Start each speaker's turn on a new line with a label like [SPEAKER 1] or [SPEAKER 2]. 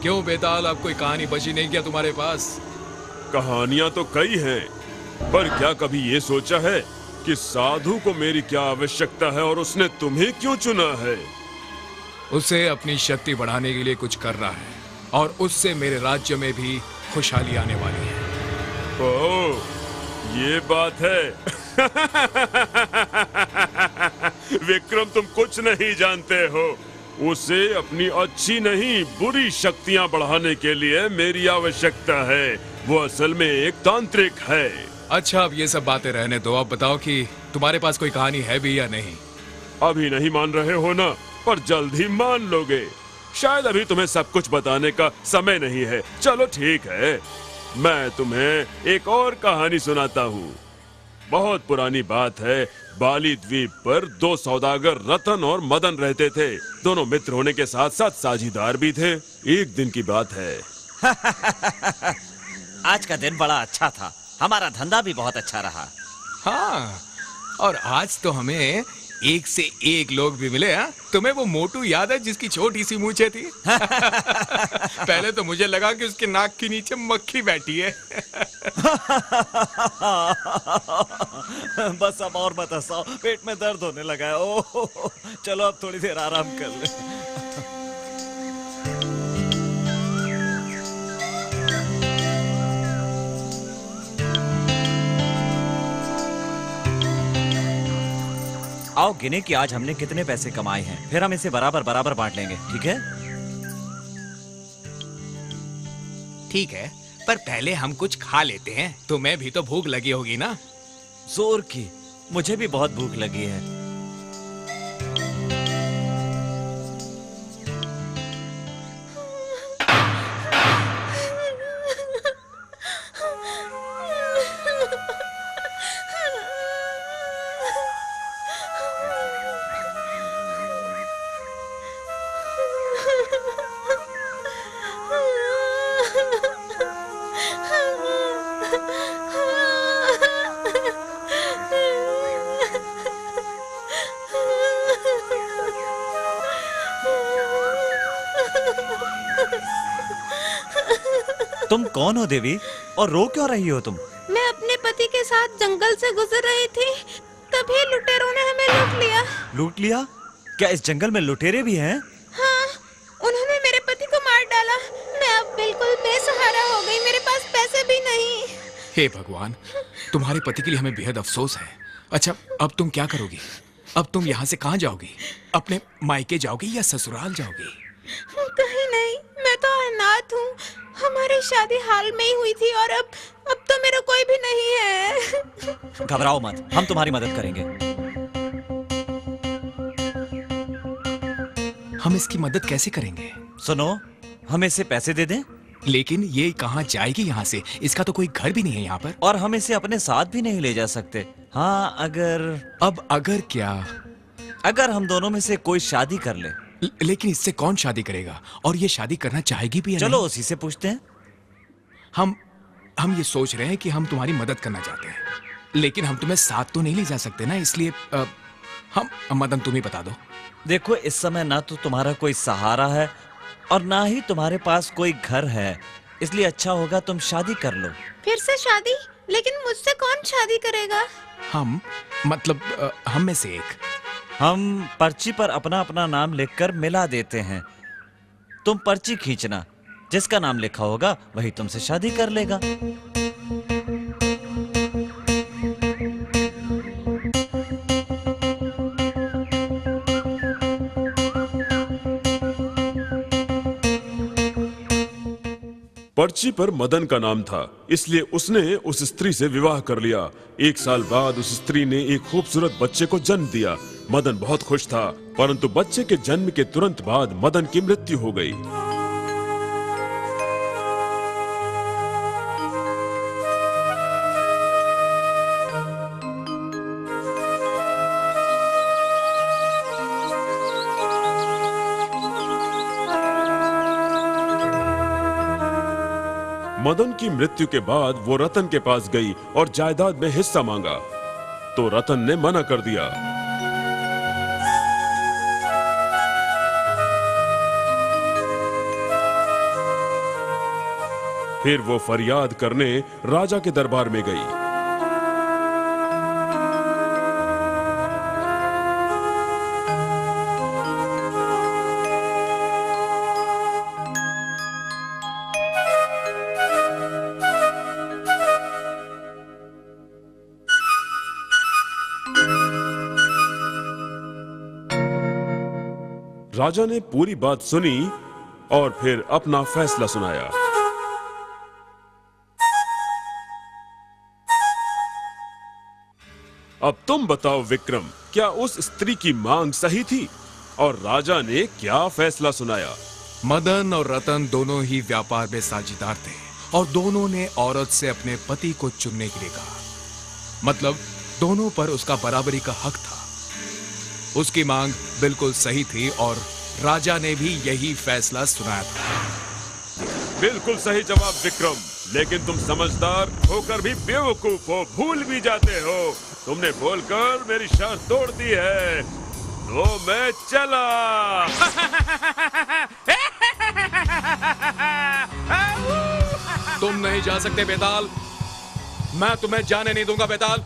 [SPEAKER 1] क्यों बेताल, अब कोई कहानी बची नहीं क्या तुम्हारे पास?
[SPEAKER 2] कहानियां तो कई हैं, पर क्या कभी ये सोचा है कि साधु को मेरी क्या आवश्यकता है और उसने तुम्हें क्यों चुना है?
[SPEAKER 1] उसे अपनी शक्ति बढ़ाने के लिए कुछ करना है और उससे मेरे राज्य में भी खुशहाली आने वाली है।
[SPEAKER 2] ओह, ये बात है। विक्रम, तुम कुछ नहीं जानते हो। उसे अपनी अच्छी नहीं बुरी शक्तियां बढ़ाने के लिए मेरी आवश्यकता है। वो असल में एक तांत्रिक है।
[SPEAKER 1] अच्छा, अब ये सब बातें रहने दो। अब बताओ कि तुम्हारे पास कोई कहानी है भी या नहीं?
[SPEAKER 2] अभी नहीं मान रहे हो ना, पर जल्द ही मान लोगे। शायद अभी तुम्हें सब कुछ बताने का समय नहीं है। चलो ठीक है, मैं तुम्हें एक और कहानी सुनाता हूँ। बहुत पुरानी बात है। बाली द्वीप पर दो सौदागर रतन और मदन रहते थे। दोनों मित्र होने के साथ साथ साझीदार भी थे। एक दिन की बात है।
[SPEAKER 3] आज का दिन बड़ा अच्छा था। हमारा धंधा भी बहुत अच्छा रहा।
[SPEAKER 1] हाँ, और आज तो हमें एक से एक लोग भी मिले। हाँ, तुम्हें वो मोटू याद है जिसकी छोटी सी मूंछें थी? पहले तो मुझे लगा कि उसके नाक के नीचे मक्खी बैठी है।
[SPEAKER 3] बस अब और मत हंसाओ, पेट में दर्द होने लगा है। ओह, चलो अब थोड़ी देर आराम कर ले। आओ गिने कि आज हमने कितने पैसे कमाए हैं, फिर हम इसे बराबर बराबर बांट लेंगे, ठीक है?
[SPEAKER 1] ठीक है, पर पहले हम कुछ खा लेते हैं। तुम्हें भी तो भूख लगी होगी ना?
[SPEAKER 3] जोर की, मुझे भी बहुत भूख लगी है। तुम कौन हो देवी, और रो क्यों रही हो तुम?
[SPEAKER 4] मैं अपने पति के साथ जंगल से गुजर रही थी, तभी लुटेरों ने हमें लूट लिया।
[SPEAKER 3] लूट लिया? क्या इस जंगल में लुटेरे भी हैं?
[SPEAKER 4] हाँ, उन्होंने मेरे पति को मार डाला। मैं अब बिल्कुल बेसहारा हो गई, मेरे पास पैसे भी नहीं।
[SPEAKER 1] हे भगवान, तुम्हारे पति के लिए हमें बेहद अफसोस है। अच्छा, अब तुम क्या करोगी? अब तुम यहाँ से कहाँ जाओगी? अपने मायके जाओगी या ससुराल जाओगी?
[SPEAKER 4] कहीं नहीं, मैं तो अनाथ हूँ। हमारी शादी हाल में ही हुई थी और अब तो मेरा कोई भी नहीं है।
[SPEAKER 3] घबराओ मत, हम तुम्हारी मदद करेंगे।
[SPEAKER 1] हम इसकी मदद कैसे करेंगे?
[SPEAKER 3] सुनो, हम इसे पैसे दे दें?
[SPEAKER 1] लेकिन ये कहाँ जाएगी यहाँ से? इसका तो कोई घर भी नहीं है यहाँ पर।
[SPEAKER 3] और हम इसे अपने साथ भी नहीं ले जा सकते। हाँ, अगर...
[SPEAKER 1] अब अगर क्या?
[SPEAKER 3] अगर हम दोनों में से कोई शादी कर ले।
[SPEAKER 1] लेकिन इससे कौन शादी करेगा? और ये शादी करना चाहेगी भी या
[SPEAKER 3] चलो
[SPEAKER 1] नहीं?
[SPEAKER 3] उसी से पूछते हैं।
[SPEAKER 1] हम ये सोच रहे हैं कि हम तुम्हारी मदद करना चाहते हैं, लेकिन हम तुम्हें साथ तो नहीं ले जा सकते ना, इसलिए हम मदन तुम ही बता दो।
[SPEAKER 3] देखो, इस समय ना तो तुम्हारा कोई सहारा है और ना ही तुम्हारे पास कोई घर है, इसलिए अच्छा होगा तुम शादी कर लो।
[SPEAKER 4] फिर से शादी? लेकिन मुझसे कौन शादी करेगा?
[SPEAKER 1] हम में से एक।
[SPEAKER 3] हम पर्ची पर अपना अपना नाम लिखकर मिला देते हैं। तुम पर्ची खींचना, जिसका नाम लिखा होगा वही तुमसे शादी कर लेगा।
[SPEAKER 2] पर्ची पर मदन का नाम था, इसलिए उसने उस स्त्री से विवाह कर लिया। 1 साल बाद उस स्त्री ने एक खूबसूरत बच्चे को जन्म दिया। मदन बहुत खुश था, परंतु बच्चे के जन्म के तुरंत बाद मदन की मृत्यु हो गई। मदन की मृत्यु के बाद वो रतन के पास गई और जायदाद में हिस्सा मांगा, तो रतन ने मना कर दिया। फिर वो फरियाद करने राजा के दरबार में गई। राजा ने पूरी बात सुनी और फिर अपना फैसला सुनाया। अब तुम बताओ विक्रम, क्या उस स्त्री की मांग सही थी? और राजा ने क्या फैसला सुनाया?
[SPEAKER 1] मदन और रतन दोनों ही व्यापार में साझेदार थे और दोनों ने औरत से अपने पति को चुनने के लिए कहा। मतलब दोनों पर उसका बराबरी का हक था। उसकी मांग बिल्कुल सही थी और राजा ने भी यही फैसला सुनाया था।
[SPEAKER 2] बिल्कुल सही जवाब विक्रम, लेकिन तुम समझदार होकर भी बेवकूफ हो, भूल भी जाते हो। तुमने बोलकर मेरी शर्त तोड़ दी है, तो मैं चला।
[SPEAKER 1] तुम नहीं जा सकते बेताल, मैं तुम्हें जाने नहीं दूंगा बेताल।